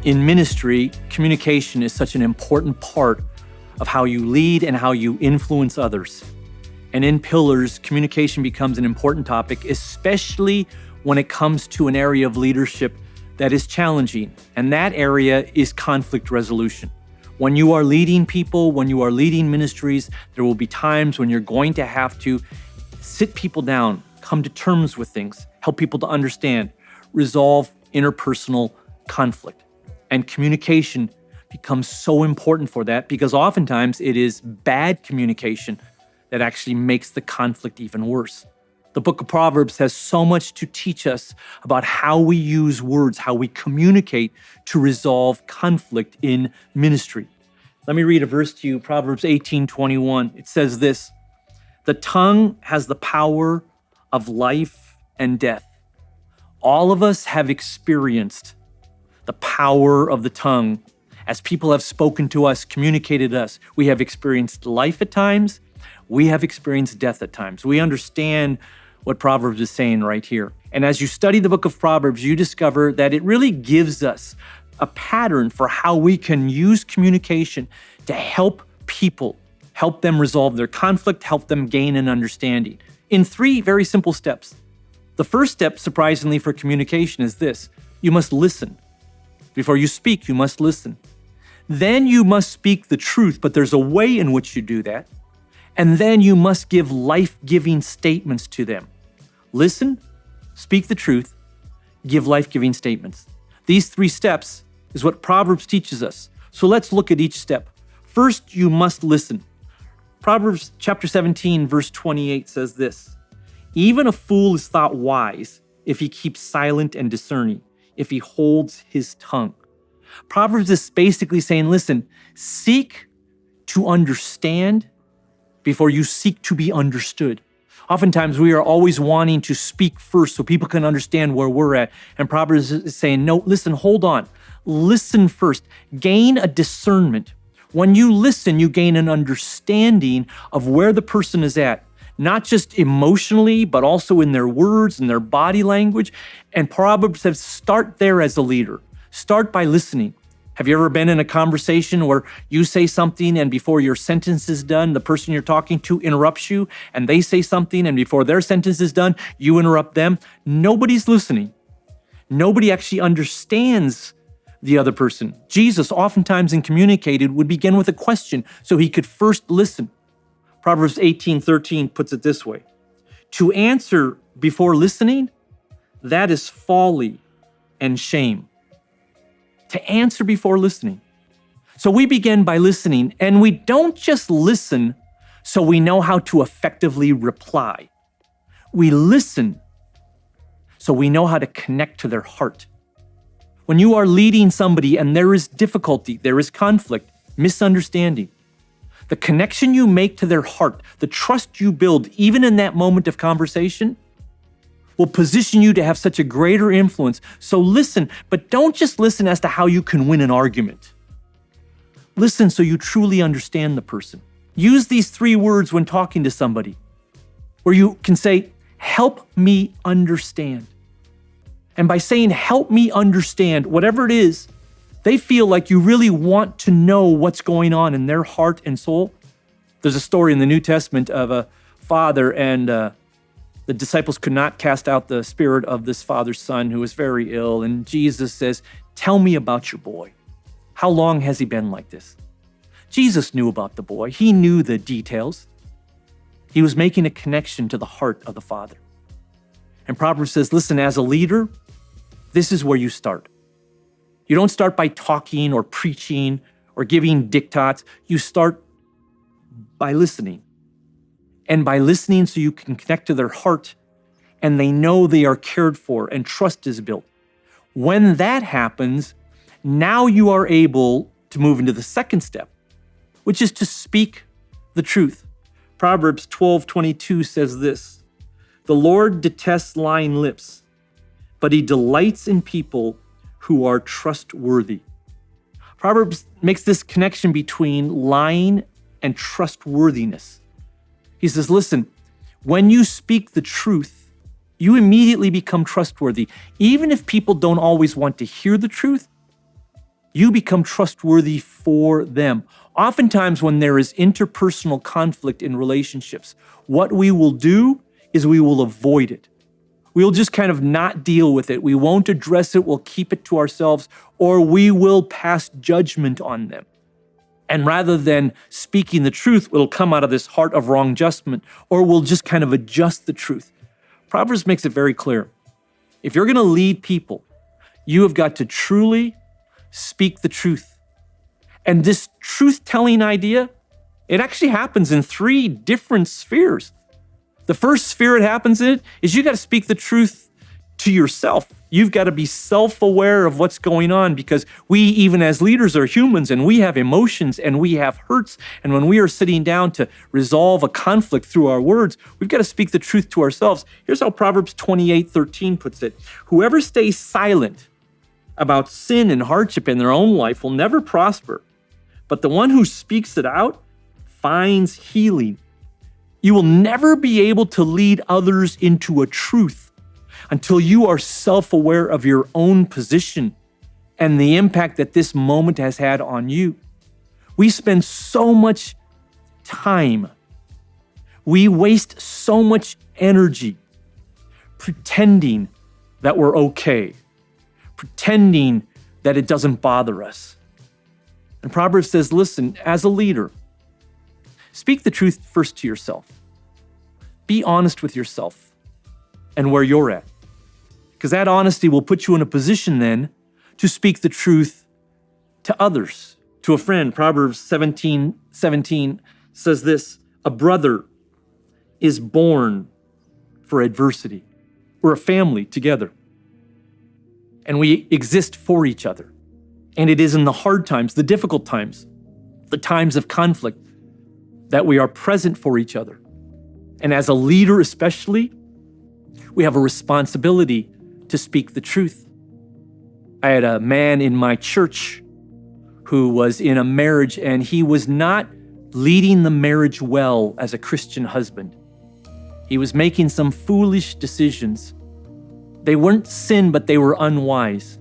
In ministry, communication is such an important part of how you lead and how you influence others. And in Pillars, communication becomes an important topic, especially when it comes to an area of leadership that is challenging. And that area is conflict resolution. When you are leading people, when you are leading ministries, there will be times when you're going to have to sit people down, come to terms with things, help people to understand, resolve interpersonal conflict. And communication becomes so important for that because oftentimes it is bad communication that actually makes the conflict even worse. The book of Proverbs has so much to teach us about how we use words, how we communicate to resolve conflict in ministry. Let me read a verse to you, Proverbs 18:21. It says this, "The tongue has the power of life and death." All of us have experienced the power of the tongue. As people have spoken to us, communicated to us, we have experienced life at times, we have experienced death at times. We understand what Proverbs is saying right here. And as you study the book of Proverbs, you discover that it really gives us a pattern for how we can use communication to help people, help them resolve their conflict, help them gain an understanding in 3 very simple steps. The first step, surprisingly, for communication is this: you must listen. Before you speak, you must listen. Then you must speak the truth, but there's a way in which you do that. And then you must give life-giving statements to them. Listen, speak the truth, give life-giving statements. These 3 steps is what Proverbs teaches us. So let's look at each step. First, you must listen. Proverbs chapter 17, verse 28 says this, "Even a fool is thought wise if he keeps silent and discerning, if he holds his tongue." Proverbs is basically saying, listen, seek to understand before you seek to be understood. Oftentimes we are always wanting to speak first so people can understand where we're at. And Proverbs is saying, no, listen, hold on. Listen first. Gain a discernment. When you listen, you gain an understanding of where the person is at, not just emotionally, but also in their words and their body language. And Proverbs says, start there as a leader. Start by listening. Have you ever been in a conversation where you say something and before your sentence is done, the person you're talking to interrupts you and they say something and before their sentence is done, you interrupt them? Nobody's listening. Nobody actually understands the other person. Jesus, oftentimes in communicated, would begin with a question so he could first listen. Proverbs 18:13 puts it this way, "To answer before listening, that is folly and shame." To answer before listening. So we begin by listening, and we don't just listen so we know how to effectively reply. We listen so we know how to connect to their heart. When you are leading somebody and there is difficulty, there is conflict, misunderstanding, the connection you make to their heart, the trust you build, even in that moment of conversation, will position you to have such a greater influence. So listen, but don't just listen as to how you can win an argument. Listen so you truly understand the person. Use these 3 words when talking to somebody, where you can say, help me understand. And by saying, help me understand, whatever it is, they feel like you really want to know what's going on in their heart and soul. There's a story in the New Testament of a father and the disciples could not cast out the spirit of this father's son who was very ill. And Jesus says, tell me about your boy. How long has he been like this? Jesus knew about the boy. He knew the details. He was making a connection to the heart of the father. And Proverbs says, listen, as a leader, this is where you start. You don't start by talking or preaching or giving diktats. You start by listening. And by listening so you can connect to their heart and they know they are cared for and trust is built. When that happens, now you are able to move into the second step, which is to speak the truth. Proverbs 12:22 says this, "The Lord detests lying lips, but he delights in people who are trustworthy." Proverbs makes this connection between lying and trustworthiness. He says, listen, when you speak the truth, you immediately become trustworthy. Even if people don't always want to hear the truth, You become trustworthy for them. Oftentimes, when there is interpersonal conflict in relationships, what we will do is we will avoid it. We'll just kind of not deal with it. We won't address it. We'll keep it to ourselves, or we will pass judgment on them. And rather than speaking the truth, it'll come out of this heart of wrong judgment, or we'll just kind of adjust the truth. Proverbs makes it very clear. If you're going to lead people, you have got to truly speak the truth. And this truth-telling idea, it actually happens in 3 different spheres. The first sphere it happens in is you got to speak the truth to yourself. You've got to be self-aware of what's going on, because we, even as leaders, are humans, and we have emotions and we have hurts. And when we are sitting down to resolve a conflict through our words, we've got to speak the truth to ourselves. Here's how Proverbs 28:13 puts it. Whoever stays silent about sin and hardship in their own life will never prosper, but the one who speaks it out finds healing. You will never be able to lead others into a truth until you are self-aware of your own position and the impact that this moment has had on you. We spend so much time, we waste so much energy pretending that we're okay, pretending that it doesn't bother us. And Proverbs says, listen, as a leader, speak the truth first to yourself. Be honest with yourself and where you're at, because that honesty will put you in a position then to speak the truth to others, to a friend. Proverbs 17:17 says this, a brother is born for adversity. We're a family together, and we exist for each other. And it is in the hard times, the difficult times, the times of conflict, that we are present for each other. And as a leader especially, we have a responsibility to speak the truth. I had a man in my church who was in a marriage, and he was not leading the marriage well as a Christian husband. He was making some foolish decisions. They weren't sin, but they were unwise.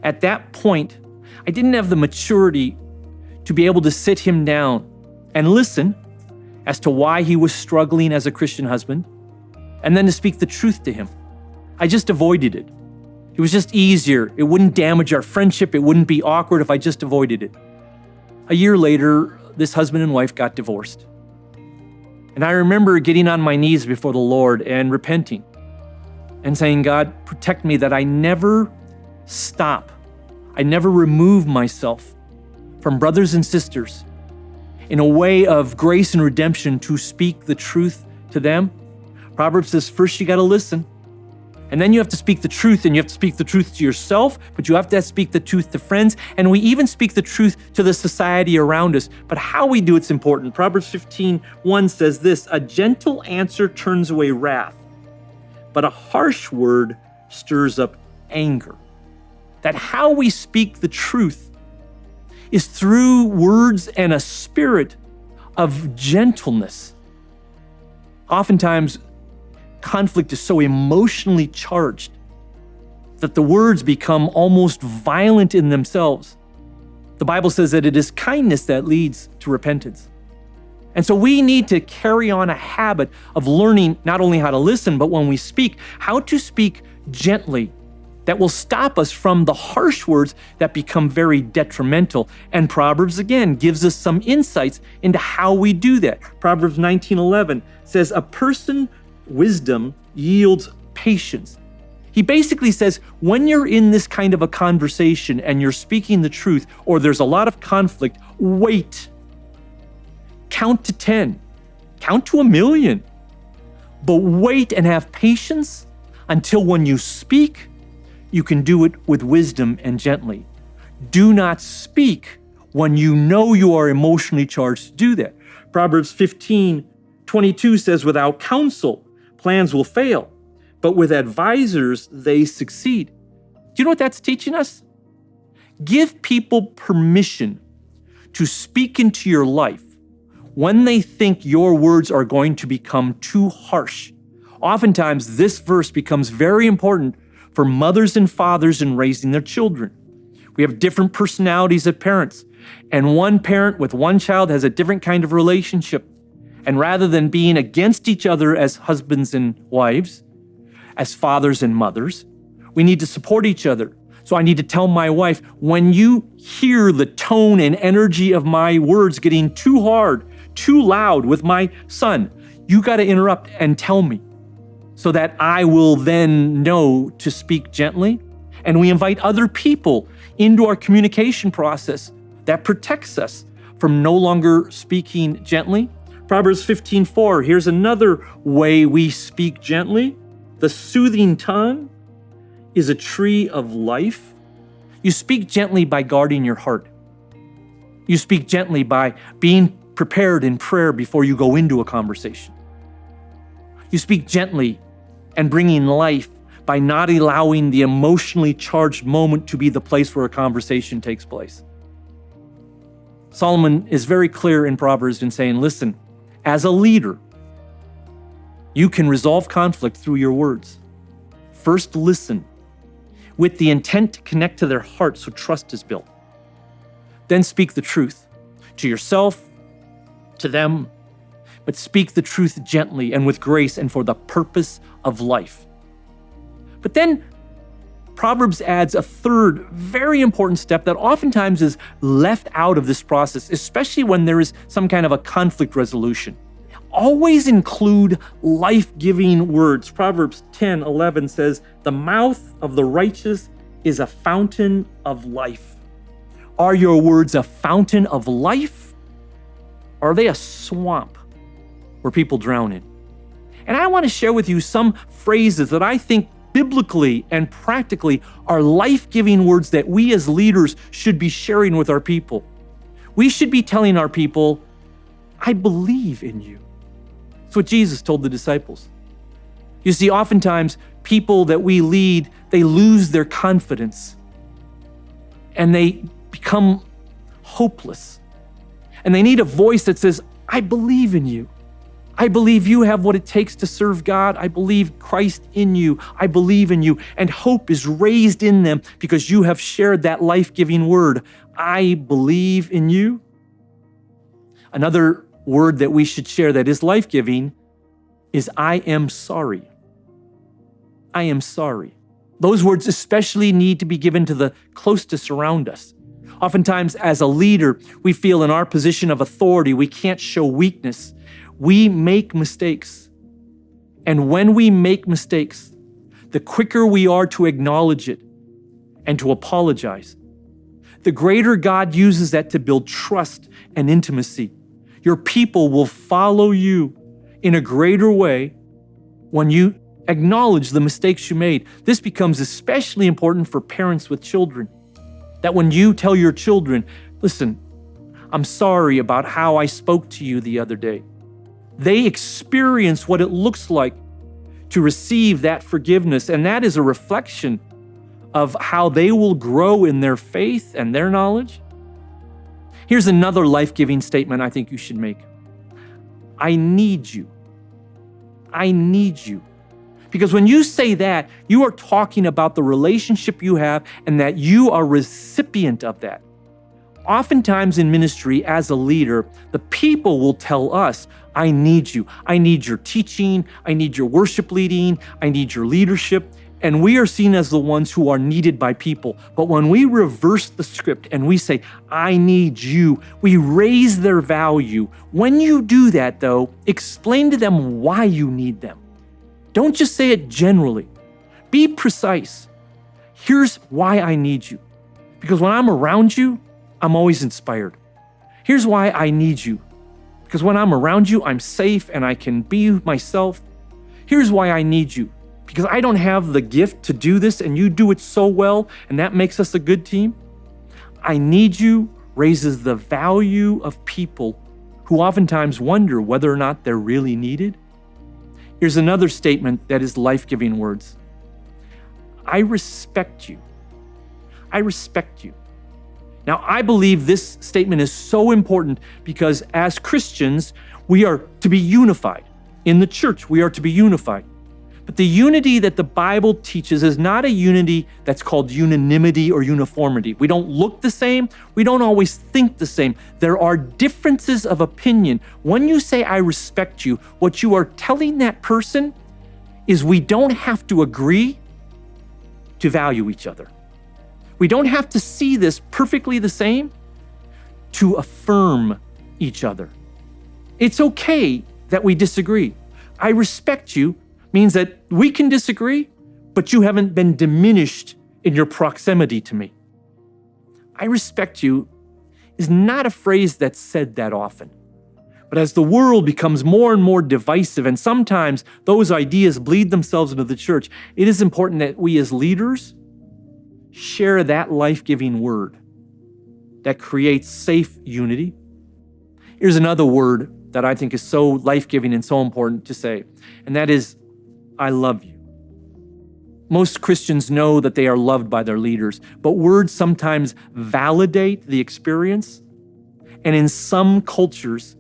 At that point, I didn't have the maturity to be able to sit him down and listen as to why he was struggling as a Christian husband, and then to speak the truth to him. I just avoided it. It was just easier. It wouldn't damage our friendship. It wouldn't be awkward if I just avoided it. A year later, this husband and wife got divorced. And I remember getting on my knees before the Lord and repenting and saying, God, protect me that I never stop. I never remove myself from brothers and sisters in a way of grace and redemption to speak the truth to them. Proverbs says, first you got to listen, and then you have to speak the truth, and you have to speak the truth to yourself, but you have to speak the truth to friends, and we even speak the truth to the society around us. But how we do it's important. Proverbs 15:1 says this, a gentle answer turns away wrath, but a harsh word stirs up anger. That how we speak the truth is through words and a spirit of gentleness. Oftentimes, conflict is so emotionally charged that the words become almost violent in themselves. The Bible says that it is kindness that leads to repentance. And so we need to carry on a habit of learning not only how to listen, but when we speak, how to speak gently, that will stop us from the harsh words that become very detrimental. And Proverbs, again, gives us some insights into how we do that. Proverbs 19:11 says, a person wisdom yields patience. He basically says, when you're in this kind of a conversation and you're speaking the truth, or there's a lot of conflict, wait. Count to 10. Count to 1,000,000. But wait and have patience until when you speak, you can do it with wisdom and gently. Do not speak when you know you are emotionally charged to do that. Proverbs 15:22 says, without counsel, plans will fail, but with advisors, they succeed. Do you know what that's teaching us? Give people permission to speak into your life when they think your words are going to become too harsh. Oftentimes, this verse becomes very important for mothers and fathers in raising their children. We have different personalities of parents. And one parent with one child has a different kind of relationship. And rather than being against each other as husbands and wives, as fathers and mothers, we need to support each other. So I need to tell my wife, when you hear the tone and energy of my words getting too hard, too loud with my son, you got to interrupt and tell me so that I will then know to speak gently. And we invite other people into our communication process that protects us from no longer speaking gently. Proverbs 15:4, here's another way we speak gently. The soothing tongue is a tree of life. You speak gently by guarding your heart. You speak gently by being prepared in prayer before you go into a conversation. You speak gently and bringing life by not allowing the emotionally charged moment to be the place where a conversation takes place. Solomon is very clear in Proverbs in saying, listen, as a leader, you can resolve conflict through your words. First, listen with the intent to connect to their heart so trust is built. Then speak the truth to yourself, to them, but speak the truth gently and with grace and for the purpose of life. But then Proverbs adds a third very important step that oftentimes is left out of this process, especially when there is some kind of a conflict resolution. Always include life-giving words. Proverbs 10:11 says, "The mouth of the righteous is a fountain of life." Are your words a fountain of life? Or are they a swamp where people drown in? And I want to share with you some phrases that I think biblically and practically are life-giving words that we as leaders should be sharing with our people. We should be telling our people, I believe in you. That's what Jesus told the disciples. You see, oftentimes people that we lead, they lose their confidence and they become hopeless. And they need a voice that says, I believe in you. I believe you have what it takes to serve God. I believe Christ in you. I believe in you. And hope is raised in them because you have shared that life-giving word. I believe in you. Another word that we should share that is life-giving is I am sorry. I am sorry. Those words especially need to be given to the closest around us. Oftentimes, as a leader, we feel in our position of authority, we can't show weakness. We make mistakes. And when we make mistakes, the quicker we are to acknowledge it and to apologize, the greater God uses that to build trust and intimacy. Your people will follow you in a greater way when you acknowledge the mistakes you made. This becomes especially important for parents with children. That when you tell your children, listen, I'm sorry about how I spoke to you the other day. They experience what it looks like to receive that forgiveness, and that is a reflection of how they will grow in their faith and their knowledge. Here's another life-giving statement I think you should make. I need you. I need you. Because when you say that, you are talking about the relationship you have and that you are a recipient of that. Oftentimes in ministry, as a leader, the people will tell us, I need you. I need your teaching. I need your worship leading. I need your leadership. And we are seen as the ones who are needed by people. But when we reverse the script and we say, I need you, we raise their value. When you do that, though, explain to them why you need them. Don't just say it generally. Be precise. Here's why I need you. Because when I'm around you, I'm always inspired. Here's why I need you. Because when I'm around you, I'm safe and I can be myself. Here's why I need you. Because I don't have the gift to do this and you do it so well, and that makes us a good team. I need you raises the value of people who oftentimes wonder whether or not they're really needed. Here's another statement that is life-giving words. I respect you. I respect you. Now, I believe this statement is so important because as Christians, we are to be unified. In the church, we are to be unified. But the unity that the Bible teaches is not a unity that's called unanimity or uniformity. We don't look the same. We don't always think the same. There are differences of opinion. When you say, I respect you, what you are telling that person is we don't have to agree to value each other. We don't have to see this perfectly the same to affirm each other. It's okay that we disagree. I respect you means that we can disagree, but you haven't been diminished in your proximity to me. I respect you is not a phrase that's said that often. But as the world becomes more and more divisive, and sometimes those ideas bleed themselves into the church, it is important that we as leaders share that life-giving word that creates safe unity. Here's another word that I think is so life-giving and so important to say, and that is, I love you. Most Christians know that they are loved by their leaders, but words sometimes validate the experience, and in some cultures,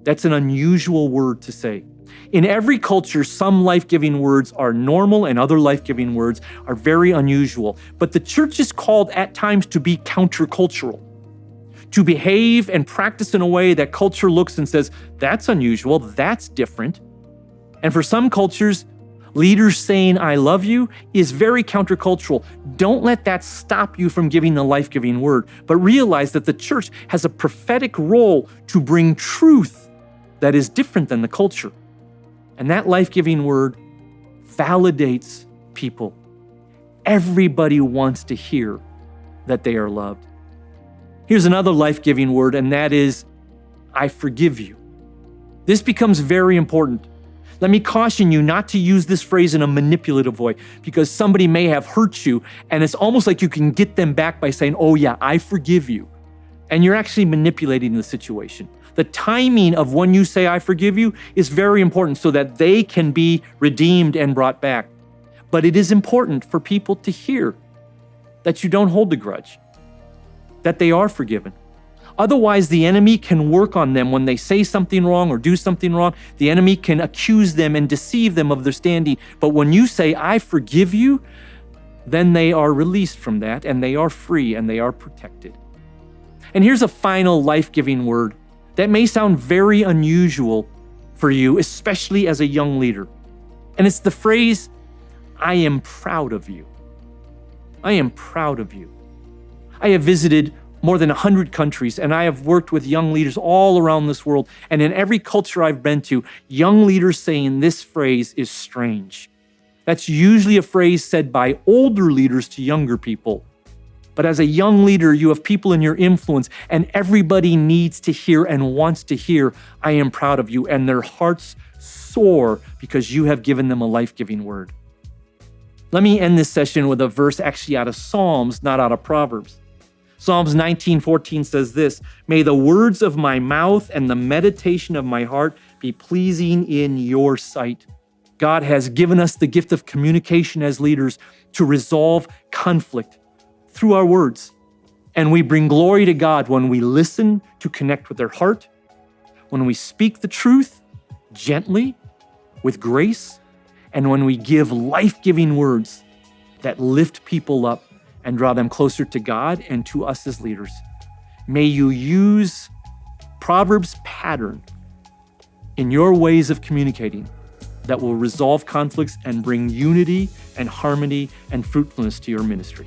that's an unusual word to say. In every culture, some life-giving words are normal and other life-giving words are very unusual. But the church is called at times to be countercultural, to behave and practice in a way that culture looks and says, that's unusual, that's different. And for some cultures, leaders saying, I love you is very countercultural. Don't let that stop you from giving the life-giving word, but realize that the church has a prophetic role to bring truth that is different than the culture. And that life-giving word validates people. Everybody wants to hear that they are loved. Here's another life-giving word, and that is, I forgive you. This becomes very important. Let me caution you not to use this phrase in a manipulative way, because somebody may have hurt you, and it's almost like you can get them back by saying, oh yeah, I forgive you. And you're actually manipulating the situation. The timing of when you say, I forgive you, is very important so that they can be redeemed and brought back. But it is important for people to hear that you don't hold a grudge, that they are forgiven. Otherwise, the enemy can work on them when they say something wrong or do something wrong. The enemy can accuse them and deceive them of their standing. But when you say, I forgive you, then they are released from that and they are free and they are protected. And here's a final life-giving word that may sound very unusual for you, especially as a young leader. And it's the phrase, I am proud of you. I am proud of you. I have visited more than 100 countries, and I have worked with young leaders all around this world. And in every culture I've been to, young leaders saying this phrase is strange. That's usually a phrase said by older leaders to younger people. But as a young leader, you have people in your influence, and everybody needs to hear and wants to hear, I am proud of you, and their hearts soar because you have given them a life-giving word. Let me end this session with a verse actually out of Psalms, not out of Proverbs. Psalms 19:14 says this, may the words of my mouth and the meditation of my heart be pleasing in your sight. God has given us the gift of communication as leaders to resolve conflict through our words. And we bring glory to God when we listen to connect with their heart, when we speak the truth gently, with grace, and when we give life-giving words that lift people up and draw them closer to God and to us as leaders. May you use Proverbs pattern in your ways of communicating that will resolve conflicts and bring unity and harmony and fruitfulness to your ministry.